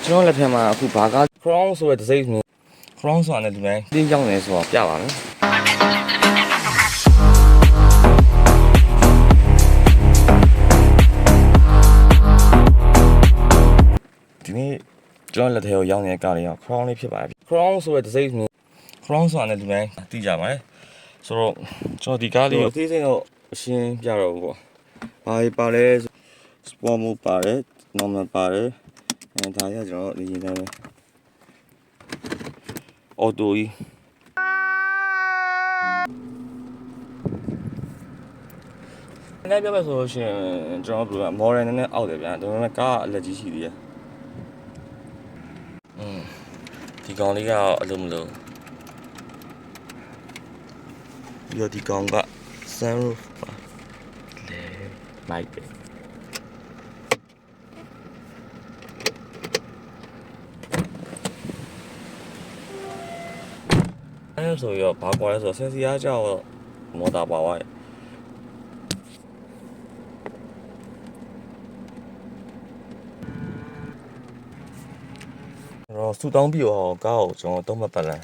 ကျွန်တော်လက်ထက်မှာအခုဘာက crown ဆိုတဲ့ design မျိုး crown ဆိုတာနဲ့ဒီပိုင်းတင်းကြောင်းနေဆိုတော့ပြပါမယ်ဒီနေ့ကျွန်တော်လက်ထက်ကိုရောက်နေတဲ့ကားလေးက crown လေးဖြစ်ပါတယ် crown ဆိုတဲ့ design မျိုး crown ဆိုတာနဲ့ဒီပိုင်းသိကြပါတယ်ဆိုတော့ကျွန်တော်ဒီကားလေးကိုအသေးစိတ်တော့အရှင်းပြတော့ဘူးပေါ့ဘာပါလဲ sport mode ပါတယ် normal ပါတယ်ဒါရကျွန်တော်ဒီရင်တိုင်းပဲ auto ကြီးနည်းပြမယ်ဆိုလို့ရှိရင်ကျွန်တော်တို့က model နဲ့အောက်တယ်ဗျာဒါပေမဲ့ကားအလက်ကြီးရှိသေးတယ်ဒီကောင်လေးကအလုံးမလုံးပြီးတော့ဒီကောင်က sunroof ပါလေမိုက်တယ်အဲ့ဆိုရောဘာကွာလဲဆိုတော့ဆင်စီအားကြောက်မော်တာပါသွားတယ်တော့စူတောင်းပြီးတော့ကားကိုကျွန်တော်သုံးမှတ်ပတ်လန်း